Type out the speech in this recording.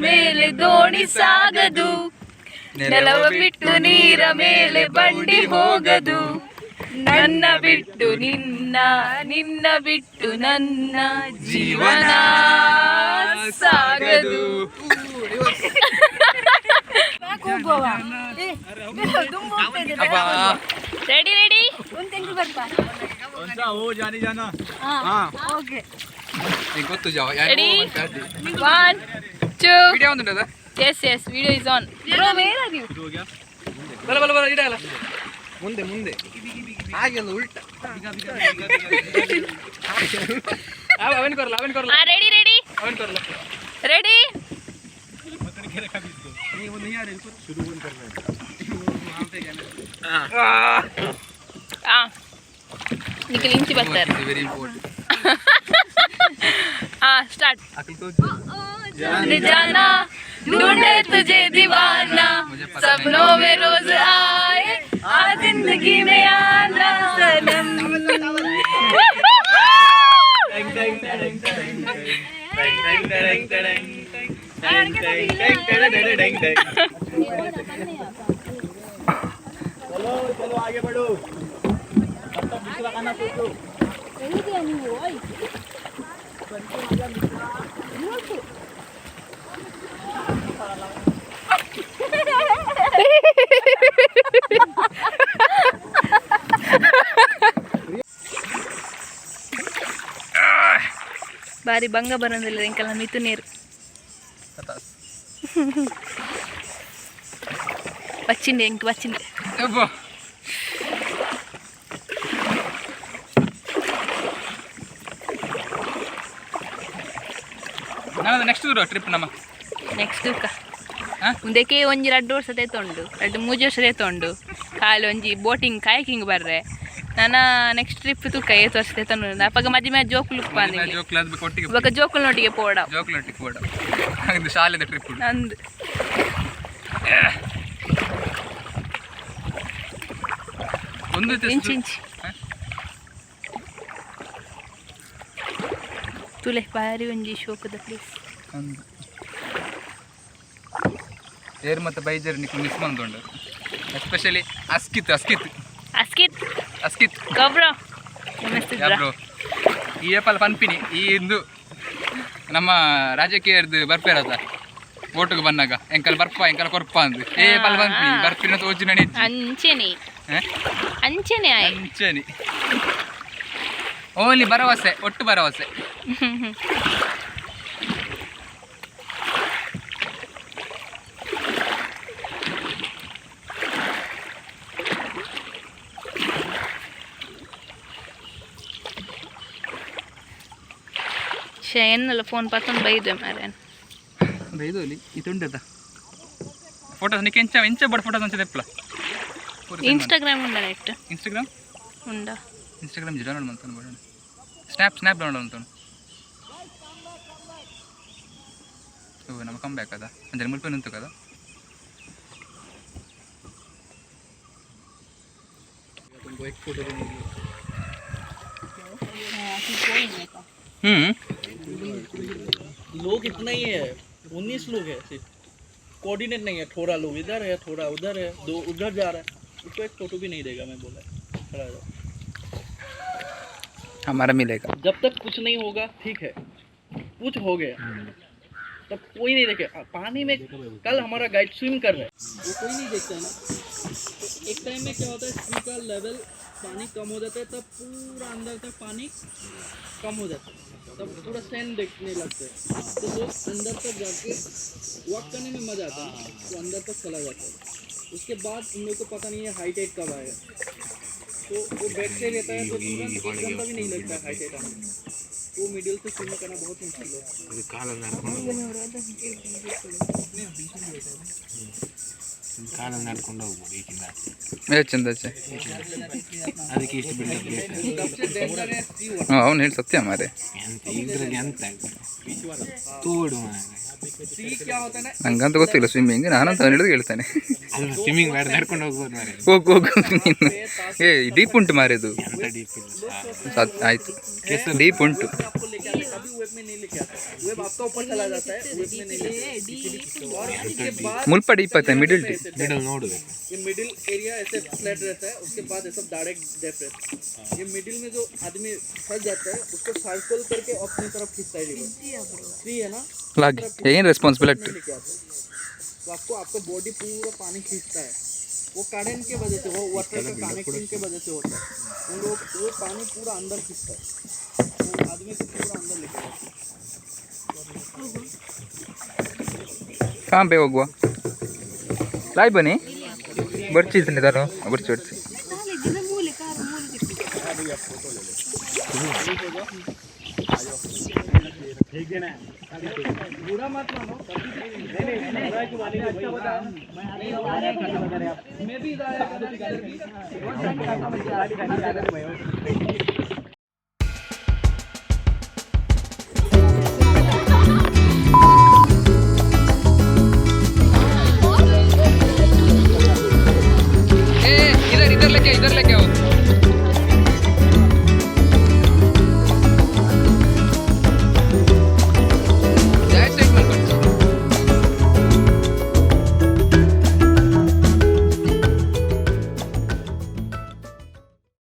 ಮೇಲೆ ದೋಣಿ ಸಾಗದು, ನೆಲವ ಬಿಟ್ಟು ನೀರ ಮೇಲೆ ಬಂಡಿ ಹೋಗದು. ನನ್ನ ಬಿಟ್ಟು ನಿನ್ನ, ನಿನ್ನ ಬಿಟ್ಟು ನನ್ನ ಜೀವನ ಸಾಗದು. Ready ready ready 1 2 yes yes video is on bro where are you ಬಲ ಇಡಲ್ಲ ಮುಂದೆ ಮುಂದೆ ಹಾಗೆ ಒಂದು ಉಲ್ಟಾ ಅವನ್ ಕೊರಲ್ಲ ರೆಡಿ ರೆಡಿ ಅವನ್ ಕೊರಲ್ಲ ರೆಡಿ निकल इंची बत्तर वेरी इंपॉर्टेंट स्टार्ट जाना ढूंढे तुझे दीवाना सपनों में रोज आए आ जिंदगी में आना सनम. चलो आगे बढ़ो. ಬಾರಿ ಭಂಗ ಬರೋದಿಲ್ಲ ಇಂಕಲ್ಲ ಮಿತು ನೀರು వచ్చింది ఇంక వచ్చింది. ನೆಕ್ಸ್ಟ್ ಟ್ರಿಪ್ ನಮ್ಮ ನೆಕ್ಸ್ಟ್ ಮುಂದಕ್ಕೆ ಒಂಜಿ 2 ವರ್ಷ ತೈತೊಂಡು 2-3 ವರ್ಷ ತೈತೊಂಡು ಖಾಲಿ ಒಂಜಿ ಬೋಟಿಂಗ್ ಕಾಯಕಿಂಗ್ ಬರ್ರೆ ನಾನು ನೆಕ್ಸ್ಟ್ ಟ್ರಿಪ್ ತೂಕ 8 ವರ್ಷ ತೈತೊಂಡು ಅಪ್ಪಗ ಮಜ್ಜಿ ಮ್ಯಾಚ್ ಜೋಕುಲು ಇವಾಗ ಜೋಕುಲ್ನೊಟ್ಟಿಗೆ ಪೋಡ ಶಾಲೆದ ಟ್ರಿಪ್ ನಂದು ಒಂದು ಇಂಚಿ ತುಲೆ ಬಾರಿ ಒಂಜಿ ಶೋಕದ ಪ್ಲೇಸ್ ಏರ್ ಮತ್ತೆ ಬೈಜರ್ ನಿಕ್ಕು ಮಿಸ್ ಮಾಡ್ಕೊಂಡು ಎಸ್ಪೆಷಲಿ ಅಸ್ಕಿತ್ ಗಬ್ರೋ ಈ ಏಪಲ್ ಪನ್ಪಿನಿ ಈ ಇಂದು ನಮ್ಮ ರಾಜಕೀಯದ್ದು ಬರ್ಪೇರದ ಓಟುಗೆ ಬಂದಾಗ ಎಂಕಲ್ ಬರ್ಪ ಎಂಕಲ್ ಕೊರ್ಪ ಅಂದು ಏಪಲ್ ಪನ್ಪಿನಿ ಬರ್ಪಿನ ತೋಜಿ ನಡಿ ಅಂಚೆನೆ ಓನ್ಲಿ ಭರವಸೆ ಒಟ್ಟು ಭರವಸೆ. ಶಯನ್ನಲ್ಲ ಫೋನ್ ಪತ್ತೊಂದು ಬೈದೆ ಮಾರೆ ಬೈದೋಲಿ ಇದುಂಡದ ಫೋಟೋಸ್ ನಿಕ್ಕೆ ಎಂಚ ಬಡ ಫೋಟೋಸ್ ಅಂಚೆ ತೆಪ್ಪಲ ಇನ್ಸ್ಟಾಗ್ರಾಮ್ ಉಂಡ ನೆಟ್ ಇನ್ಸ್ಟಾಗ್ರಾಮ್ ಉಂಡ ಇನ್ಸ್ಟಾಗ್ರಾಮ್ ಡೌನ್ಲೋಡ್ ಮಾಡ್ತಾನೆ ಬರೋಣ ಸ್ನ್ಯಾಪ್ ಡೌನ್ಲೋಡ್ ಮಾಡ್ತಾನೆ ಓ ನಮ್ಮ ಕಮ್ ಬ್ಯಾಕ್ ಅದ ಅಂದರೆ ಮುಲ್ಪೆ ನಿಂತು ಕದ लोग इतना ही है 19 लोग है सिर्फ कोऑर्डिनेट नहीं है थोड़ा लोग इधर है थोड़ा उधर है दो उधर जा रहा है उसको एक फोटो भी नहीं देगा मैं बोला खड़ा रहो हमारा मिलेगा जब तक कुछ नहीं होगा ठीक है कुछ हो गया तब कोई नहीं देखे पानी में कल हमारा गाइड स्विम कर रहा है वो कोई नहीं देखता है ना तो एक टाइम में क्या होता है सी का लेवल पानी कम हो जाता है तब पूरा अंदर तक पानी कम हो जाता है तब पूरा सैंड देखने लगता है तो लोग अंदर तक जाके वॉक करने में मज़ा आता है तो अंदर तक चला जाता है उसके बाद उन लोग को पता नहीं है हाई टाइड कब आएगा तो वो बैठते रहता है तो तुरंत 1 घंटा भी नहीं लगता हाई टाइड आने में वो मिडिल से स्विम करना बहुत मुश्किल है ಕಾಲ ನಡ್ಕೊಂಡು ಹೋಗ್ಬೋದು ಈಗಿಂದ ಚಂದ ಅದಕ್ಕೆ ಇಷ್ಟು ಬಿಲ್ಡಪ್ ಅವನು ಹೇಳಿ ಸತ್ಯ ಮಾರೆ ಎಂತ ಇದ್ರಲ್ಲಿ ಎಂತ ತೋಡು ನಂಗಂತ ಗೊತ್ತಿಲ್ಲ ಸ್ವಿಮ್ಮಿಂಗ್ ನಾನಂತ ಅವನು ಹೇಳಿದ್ರೆ ಹೇಳ್ತಾನೆ ಅಲ್ಲ ಸ್ವಿಮ್ಮಿಂಗ್ ಮಾಡಿ ನಡ್ಕೊಂಡು ಹೋಗ್ಬೋದು ಮಾರೆ ಹೋಗು ನೀನು ಡೀಪ್ ಉಂಟು ಮಾರೆ ಇದು ಎಂತ ಡೀಪ್ ಇಲ್ಲ ಆಯ್ತು ಡೀಪ್ ಉಂಟು कभी वेब में नहीं लेके आता, वेब आपका ऊपर चला जाता है, वेब में नहीं लेके और उसके बाद ಮುಲ್ಪಡಿ ಇಪ್ಪತ್ತೆ ಮಿಡಲ್ ಟಿ ಮಿಡಲ್ ನೋಡ್ಬೇಕು ये मिडिल एरिया ऐसे फ्लैट रहता है, उसके बाद ये सब डायरेक्ट डेप्थ रहता है। ये मिडिल में जो आदमी फंस जाता है उसको सर्कल करके अपनी तरफ खींचता है रिवर, फ्री है ना, ಲಾಗಿ ಏನು ರೆಸ್ಪಾನ್ಸಿಬಿಲಿಟಿ लेके आता है। तो आपको आपका बॉडी पूरा पानी खींचता है, वो कारण के वजह से, वो वाटर का कनेक्टिंग के वजह से होता है। उन लोग वो पानी पूरा अंदर खींचता है, वो आदमी को पूरा अंदर लेके जाता है। ಕಾಂ ಬೇ ಹೋಗುವ ಲಾಯ್ ಬನ್ನಿ ಬರ್ಚಿದ್ದೀನಿ ತಾನು ಬರ್ಚಿ ಬರ್ಚಿ बुरा मत मानो, मैं भी